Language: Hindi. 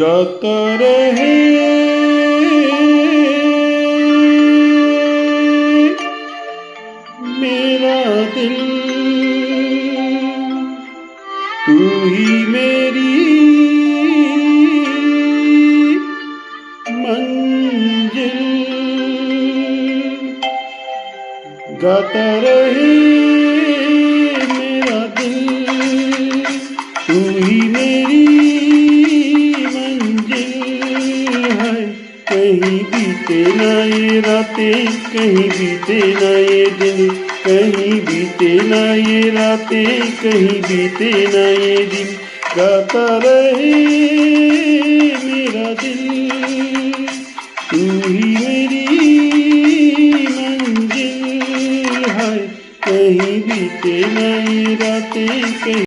गाता रहे मेरा दिल, तू ही मेरी मंजिल। गाता रहे मेरा दिल, तू ही मेरी मंजिल है। कहीं बीते ना ये रातें, कहीं बीते ना ये दिन, कहीं बीते ना ये रातें, कहीं बीते ना ये दिन। गाता रहे मेरा दिल, तू ही मेरी मंजिल है। कहीं बीते ना ये रातें, कहीं